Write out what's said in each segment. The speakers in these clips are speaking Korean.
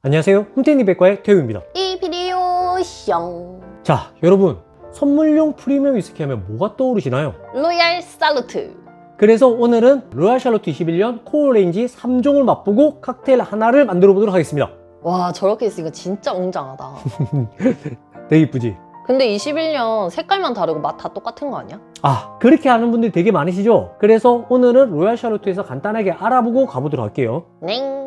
안녕하세요, 훈테니백과의 태우입니다. 이 비디오 숑 자, 여러분, 선물용 프리미엄 위스키 하면 뭐가 떠오르시나요? 로얄 살루트. 그래서 오늘은 로얄 샬롯 21년 코어 레인지 3종을 맛보고 칵테일 하나를 만들어 보도록 하겠습니다. 와, 저렇게 있으니까 진짜 웅장하다. 되게 이쁘지? 근데 21년 색깔만 다르고 맛 다 똑같은 거 아니야? 아, 그렇게 하는 분들이 되게 많으시죠? 그래서 오늘은 로얄 샬롯에서 간단하게 알아보고 가보도록 할게요. 냉.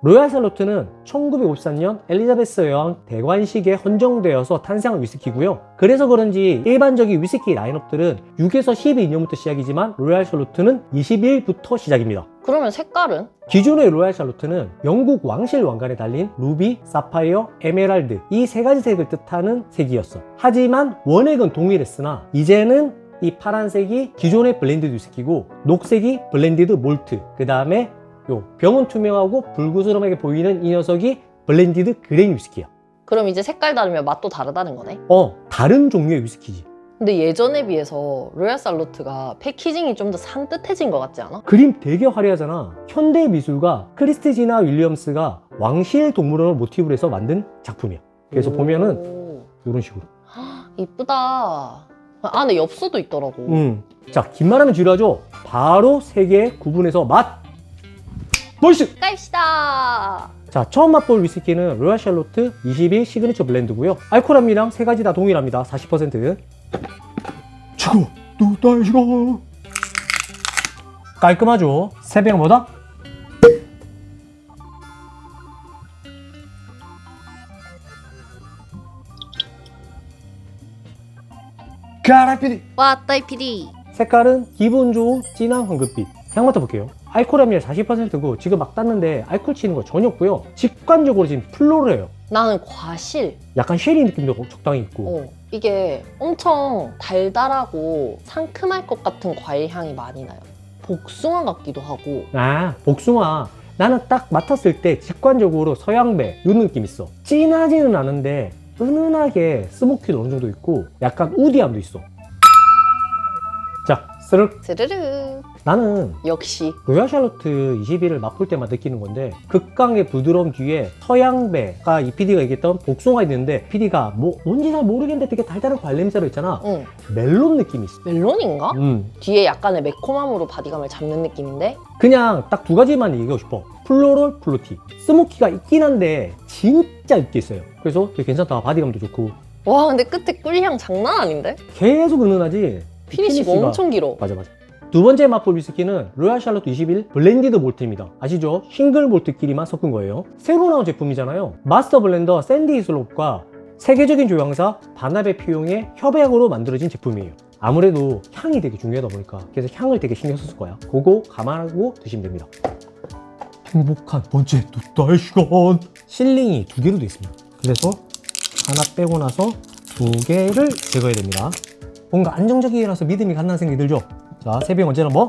로얄 샬롯은 1953년 엘리자베스 여왕 대관식에 헌정되어서 탄생한 위스키고요. 그래서 그런지 일반적인 위스키 라인업들은 6에서 12년부터 시작이지만 로얄 샬롯은 21부터 시작입니다. 그러면 색깔은? 기존의 로얄 샬롯은 영국 왕실 왕관에 달린 루비, 사파이어, 에메랄드 이 세 가지 색을 뜻하는 색이었어. 하지만 원액은 동일했으나 이제는 이 파란색이 기존의 블렌디드 위스키고 녹색이 블렌디드 몰트, 그 다음에 요 병은 투명하고 불구스름하게 보이는 이 녀석이 블렌디드 그레인 위스키야. 그럼 이제 색깔 다르면 맛도 다르다는 거네? 다른 종류의 위스키지. 근데 예전에 비해서 로얄 살루트가 패키징이 좀 더 산뜻해진 것 같지 않아? 그림 되게 화려하잖아. 현대 미술가 크리스티지나 윌리엄스가 왕실 동물원을 모티브로 해서 만든 작품이야. 그래서 보면은 이런 식으로. 이쁘다. 안에 엽서도 있더라고. 자, 긴 말하면 지루하죠? 바로 세 개 구분해서 맛! 보이스! 갑시다. 자, 처음 맛볼 위스키는 로얄 샬롯 21 시그니처 블렌드고요. 알코올 함유량 세 가지 다 동일합니다. 40%. 치고 또 다시고 깔끔하죠? 새벽보다 가라피디. 왔다 이 PD. 색깔은 기분 좋은 진한 황금빛. 향 맡아볼게요. 알코올 함유량 40%고 지금 막 땄는데 알코올 치는 거 전혀 없고요. 직관적으로 지금 플로럴해요. 나는 과실. 약간 쉐리 느낌도 적당히 있고. 이게 엄청 달달하고 상큼할 것 같은 과일 향이 많이 나요. 복숭아 같기도 하고. 아, 복숭아. 나는 딱 맡았을 때 직관적으로 서양배 이 느낌 있어. 진하지는 않은데 은은하게 스모키도 어느 정도 있고 약간 우디함도 있어. 자, 스륵. 스르르. 나는 역시 로얄 샬롯 21을 맛볼 때만 느끼는 건데 극강의 부드러움 뒤에 서양배가 이 PD가 얘기했던 복숭아 있는데 PD가 뭔지 잘 모르겠는데 되게 달달한 발냄새로 있잖아. 멜론 느낌이 있어. 멜론인가? 뒤에 약간의 매콤함으로 바디감을 잡는 느낌인데 그냥 딱 두 가지만 얘기하고 싶어. 플로럴, 플루티. 스모키가 있긴 한데 진짜 있게 있어요. 그래서 되게 괜찮다. 바디감도 좋고. 와, 근데 끝에 꿀향 장난 아닌데? 계속 은은하지. 피니시가 엄청 길어. 맞아. 두 번째 맛볼 위스키는 로얄 샬롯 21 블렌디드 몰트입니다. 아시죠? 싱글 몰트끼리만 섞은 거예요. 새로 나온 제품이잖아요. 마스터 블렌더 샌디 이슬롭과 세계적인 조향사 바나베 피용의 협약으로 만들어진 제품이에요. 아무래도 향이 되게 중요하다 보니까 그래서 향을 되게 신경 썼을 거야. 그거 감안하고 드시면 됩니다. 행복한 번째 두달 시간. 실링이 두 개로 되어 있습니다. 그래서 하나 빼고 나서 두 개를 제거해야 됩니다. 뭔가 안정적이라서 믿음이 간다는 생각이 들죠? 자, 세 병 언제나 뭐?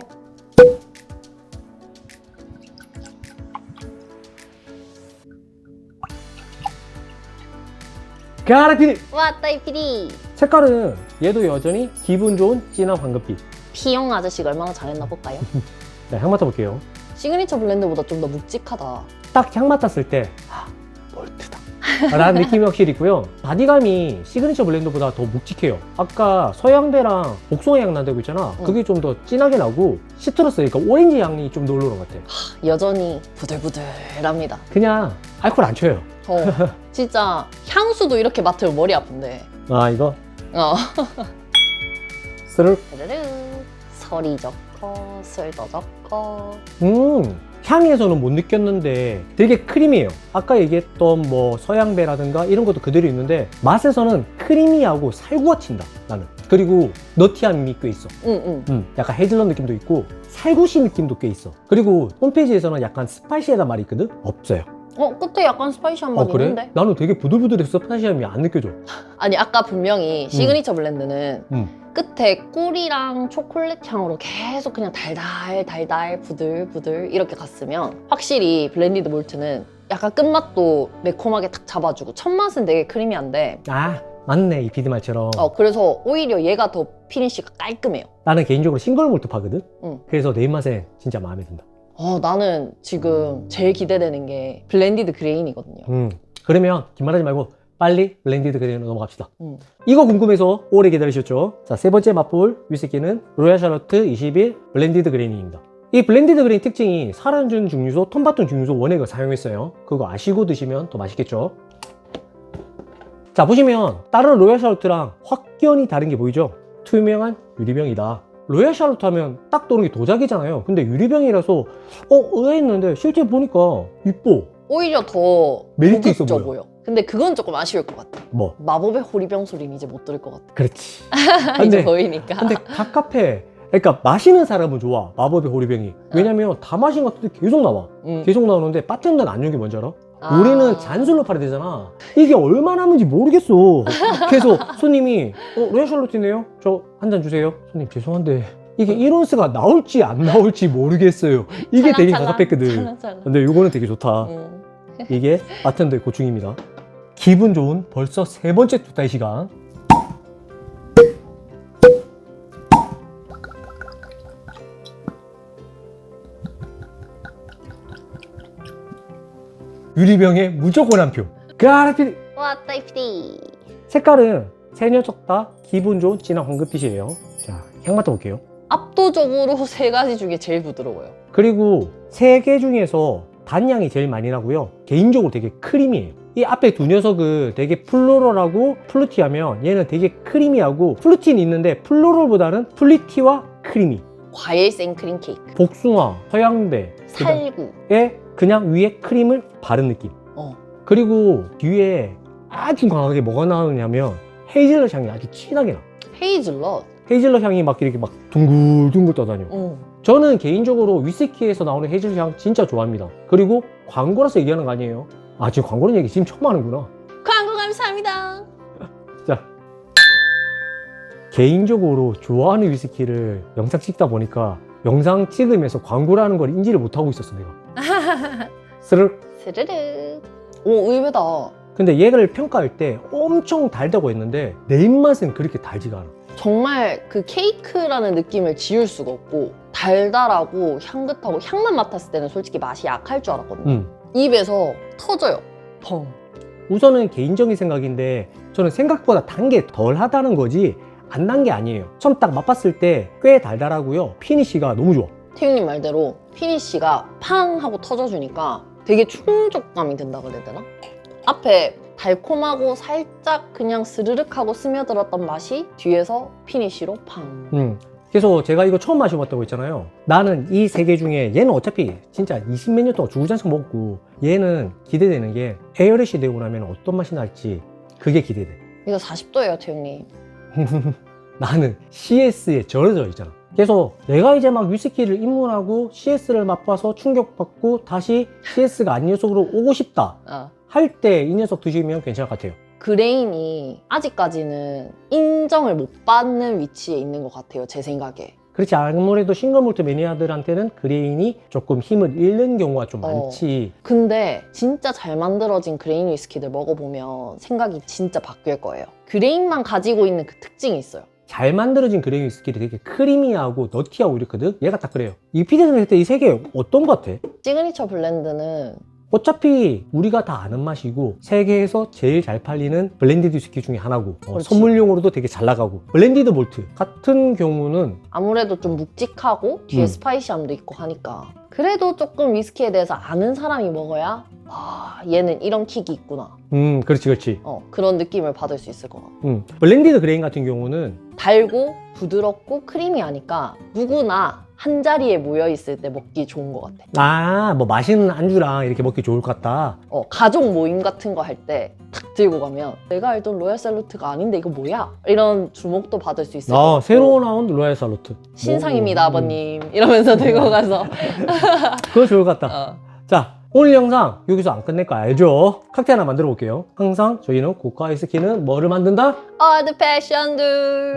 가라피디! 왔다 이 PD. 색깔은 얘도 여전히 기분 좋은 진한 황금빛. 피용 아저씨가 얼마나 잘했나 볼까요? 자, 향 맡아볼게요. 시그니처 블렌드보다 좀 더 묵직하다. 딱 향 맡았을 때 몰트다 라는 느낌이 확실히 있고요. 바디감이 시그니처 블렌드보다 더 묵직해요. 아까 서양배랑 복숭아 향 난다고 했잖아. 그게 좀 더 진하게 나고 시트러스, 그러니까 오렌지 향이 좀 더 올라오는 것 같아. 여전히 부들부들합니다. 그냥 알코올 안 쳐요. 진짜 향수도 이렇게 맡으면 머리 아픈데. 아, 이거 어. 스르륵. 르르. 설이 적고 술도 적고. 향에서는 못 느꼈는데 되게 크리미해요. 아까 얘기했던 뭐 서양배라든가 이런 것도 그대로 있는데 맛에서는 크리미하고 살구가 튄다, 나는. 그리고 너티함이 꽤 있어. 약간 헤이즐넛 느낌도 있고 살구시 느낌도 꽤 있어. 그리고 홈페이지에서는 약간 스파이시하단 말이 있거든? 없어요. 끝에 약간 스파이시한 맛이 그래? 있는데? 나는 되게 부들부들해서 스파이시함이 안 느껴져. 아니, 아까 분명히 시그니처 블렌드는 끝에 꿀이랑 초콜릿 향으로 계속 그냥 달달 부들부들 이렇게 갔으면 확실히 블렌디드 몰트는 약간 끝맛도 매콤하게 탁 잡아주고 첫 맛은 되게 크리미한데 아, 맞네, 이 비드 말처럼. 그래서 오히려 얘가 더 피니쉬가 깔끔해요. 나는 개인적으로 싱글 몰트 파거든? 응. 그래서 내 입맛에 진짜 마음에 든다. 나는 지금 제일 기대되는 게 블렌디드 그레인이거든요. 그러면 긴 말하지 말고 빨리 블렌디드 그레인으로 넘어갑시다. 이거 궁금해서 오래 기다리셨죠? 자, 세 번째 맛볼 위스키는 로얄 샬롯트 21 블렌디드 그레인입니다. 이 블렌디드 그레인 특징이 살아준 증류소, 톰바톤 증류소 원액을 사용했어요. 그거 아시고 드시면 더 맛있겠죠? 자, 보시면 다른 로얄 샬롯트랑 확연히 다른 게 보이죠? 투명한 유리병이다. 로얄 샬롯트 하면 딱 떠오르는 게 도자기잖아요. 근데 유리병이라서 의아했는데 실제 보니까 이뻐. 오히려 더 메리트 있어 고급져 보여. 보여. 근데 그건 조금 아쉬울 것 같아. 뭐? 마법의 호리병 소리는 이제 못 들을 것 같아. 그렇지. 이제 보이니까. 근데 각 카페, 그러니까 마시는 사람은 좋아. 마법의 호리병이. 왜냐면 다 마신 것 같은데 계속 나와. 계속 나오는데 바텐더는 안 좋은 게 뭔지 알아? 우리는 잔술로 팔아야 되잖아. 이게 얼마 남은지 모르겠어. 그래서 손님이 로얄 샬롯이네요? 저 한 잔 주세요. 손님 죄송한데 이게 1온스가 나올지 안 나올지 모르겠어요. 이게 되게 답답했거든. 근데 이거는 되게 좋다. 이게 바텐더의 고충입니다. 기분 좋은 벌써 세 번째 투타의 시간. 유리병에 무조건 한 표. 가라피. 왔다 이프디. 색깔은 세 녀석 다 기분 좋은 진한 황금빛이에요. 자, 향 맡아볼게요. 압도적으로 세 가지 중에 제일 부드러워요. 그리고 세 개 중에서 단향이 제일 많이 나고요. 개인적으로 되게 크리미해요. 이 앞에 두 녀석은 되게 플로럴하고 플루티하면 얘는 되게 크리미하고 플루티는 있는데 플로럴보다는 플루티와 크리미. 과일 생크림 케이크. 복숭아, 서양배, 살구에 그냥 위에 크림을 바른 느낌. 그리고 뒤에 아주 강하게 뭐가 나오냐면 헤이즐넛 향이 아주 진하게 나. 헤이즐넛? 헤이즐넛 향이 막 이렇게 막 둥글둥글 떠다녀. 저는 개인적으로 위스키에서 나오는 헤이즐넛 향 진짜 좋아합니다. 그리고 광고라서 얘기하는 거 아니에요. 아, 지금 광고는 얘기 지금 처음 하는구나. 광고 감사합니다. 자, 개인적으로 좋아하는 위스키를 영상 찍다 보니까 영상 찍으면서 광고라는 걸 인지를 못하고 있었어 내가. 스르륵. 스르륵. 오, 의외다. 근데 얘를 평가할 때 엄청 달다고 했는데 내 입맛은 그렇게 달지가 않아. 정말 그 케이크라는 느낌을 지울 수가 없고 달달하고 향긋하고 향만 맡았을 때는 솔직히 맛이 약할 줄 알았거든요. 입에서 터져요. 펑. 우선은 개인적인 생각인데 저는 생각보다 단 게 덜 하다는 거지 안 단 게 아니에요. 처음 딱 맛봤을 때 꽤 달달하고요. 피니쉬가 너무 좋아. 태윤님 말대로 피니쉬가 팡 하고 터져주니까 되게 충족감이 든다 그래야 되나? 앞에 달콤하고 살짝 그냥 스르륵 하고 스며들었던 맛이 뒤에서 피니쉬로 팡. 그래서 제가 이거 처음 마셔봤다고 했잖아요. 나는 이 세 개 중에 얘는 어차피 진짜 20몇 년 동안 주구장창 먹고 얘는 기대되는 게 에어렛이 되고 나면 어떤 맛이 날지 그게 기대돼. 이거 40도예요 태윤님. 나는 CS에 절여져 있잖아. 그래서 내가 이제 막 위스키를 입문하고 CS를 맛봐서 충격받고 다시 CS가 아닌 녀석으로 오고 싶다 할 때 이 녀석 드시면 괜찮을 것 같아요. 그레인이 아직까지는 인정을 못 받는 위치에 있는 것 같아요, 제 생각에. 그렇지, 아무래도 싱글몰트 매니아들한테는 그레인이 조금 힘을 잃는 경우가 좀 많지. 근데 진짜 잘 만들어진 그레인 위스키들 먹어보면 생각이 진짜 바뀔 거예요. 그레인만 가지고 있는 그 특징이 있어요. 잘 만들어진 그레인 위스키를 되게 크리미하고 너티하고 이렇거든. 얘가 딱 그래요. 이 피디는 했을 때 이 세 개 어떤 것 같아? 시그니처 블렌드는 어차피 우리가 다 아는 맛이고 세계에서 제일 잘 팔리는 블렌디드 위스키 중에 하나고 선물용으로도 되게 잘 나가고 블렌디드 몰트 같은 경우는 아무래도 좀 묵직하고 뒤에 스파이시함도 있고 하니까 그래도 조금 위스키에 대해서 아는 사람이 먹어야 얘는 이런 킥이 있구나. 그렇지. 그런 느낌을 받을 수 있을 것 같아. 블렌디드 그레인 같은 경우는 달고 부드럽고 크리미하니까 누구나 한 자리에 모여 있을 때 먹기 좋은 것 같아. 뭐 맛있는 안주랑 이렇게 먹기 좋을 것 같다. 가족 모임 같은 거 할 때 탁 들고 가면 내가 알던 로얄 샬롯트가 아닌데 이거 뭐야? 이런 주목도 받을 수 있을 것 같고. 새로 나온 로얄 샬롯트. 신상입니다, 아버님. 이러면서 들고 가서. 그거 좋을 것 같다. 자, 오늘 영상 여기서 안 끝낼 거 알죠? 칵테일 하나 만들어 볼게요. 항상 저희는 고가 위스키는 뭐를 만든다? Old fashioned.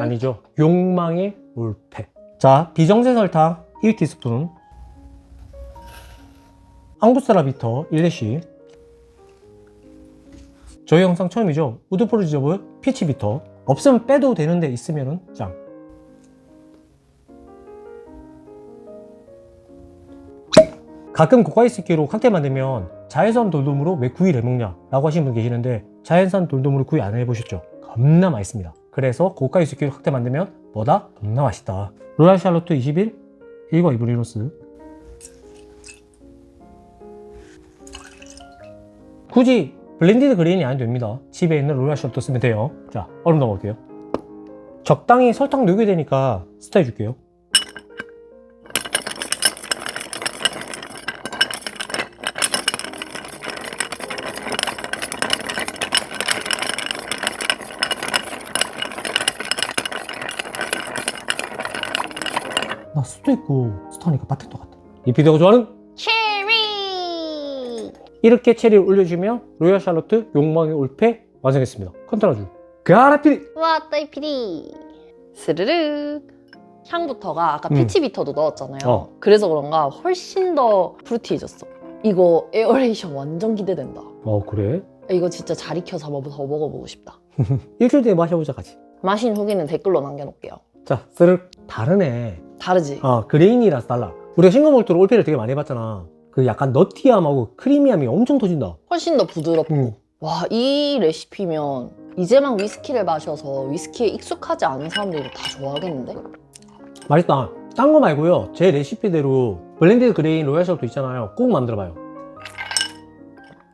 아니죠. 욕망의 올패. 자, 비정제 설탕 1티스푼, 앙부스라 비터 1내씩, 저희 영상 처음이죠? 우드포 리저브 피치 비터. 없으면 빼도 되는데 있으면은 짱. 가끔 고가위스키로 칵테일 만들면 자연산 돌돔으로 왜 구이를 해먹냐 라고 하시는 분 계시는데 자연산 돌돔으로 구이 안 해보셨죠? 겁나 맛있습니다. 그래서 고가위스키로 칵테일 만들면 뭐다? 겁나 맛있다. 로얄 샬롯트 21 1과 2분의 1로스. 굳이 블렌디드 그레인이 안 됩니다. 집에 있는 로얄 샬롯트 쓰면 돼요. 자, 얼음 넣어볼게요. 적당히 설탕 녹여야 되니까 스타 해줄게요. 나 수도 있고 스타니까 바텐더 같아. 이 비디오가 좋아하는 체리! 이렇게 체리를 올려주면 로얄 샬롯트 욕망의 올페 완성했습니다. 컨트롤 가라피리. 왔다 이 피디. 스르륵. 향부터가 아까 피치 비터도 넣었잖아요. 그래서 그런가 훨씬 더 프루티해졌어. 이거 에어레이션 완전 기대된다. 그래? 이거 진짜 잘 익혀서 더 먹어보고 싶다. 일주일 뒤에 마셔보자 같이. 마신 후기는 댓글로 남겨놓을게요. 자, 스르륵. 다르네. 다르지? 그레인이라서 달라. 우리가 싱글몰트로 올페를 되게 많이 해봤잖아. 그 약간 너티함하고 크리미함이 엄청 터진다. 훨씬 더 부드럽고. 와, 이 레시피면 이제 막 위스키를 마셔서 위스키에 익숙하지 않은 사람들이 다 좋아하겠는데? 맛있다. 딴 거 말고요. 제 레시피대로 블렌디드 그레인 로얄 샬롯도 있잖아요. 꼭 만들어봐요.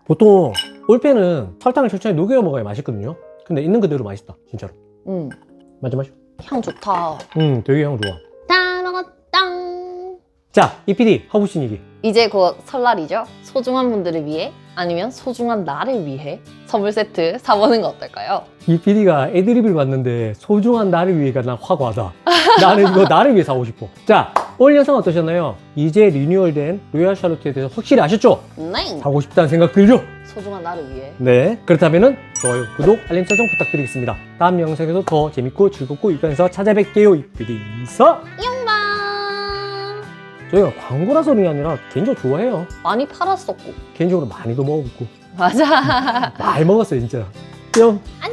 보통 올페는 설탕을 천천히 녹여 먹어야 맛있거든요. 근데 있는 그대로 맛있다. 진짜로. 맞아. 향 좋다. 되게 향 좋아. 다 먹었다. 자, 이 PD 하부신 얘기. 이제 곧 설날이죠? 소중한 분들을 위해 아니면 소중한 나를 위해 선물 세트 사보는 거 어떨까요? 이 PD가 애드립을 봤는데 소중한 나를 위해가 난 화과하다. 나는 이거 나를 위해 사고 싶어. 자, 오늘 영상 어떠셨나요? 이제 리뉴얼된 로얄 샬롯에 대해서 확실히 아셨죠? 네! 사고 싶다는 생각 들죠? 소중한 나를 위해. 네, 그렇다면 좋아요, 구독, 알림 설정 부탁드리겠습니다. 다음 영상에서 더 재밌고 즐겁고 유쾌해서 찾아뵐게요. 이 PD 인사! 영방! 저희가 광고라서는 아니라 개인적으로 좋아해요. 많이 팔았었고. 개인적으로 많이도 먹어보고 맞아. 많이 먹었어요 진짜. 뿅. 안녕!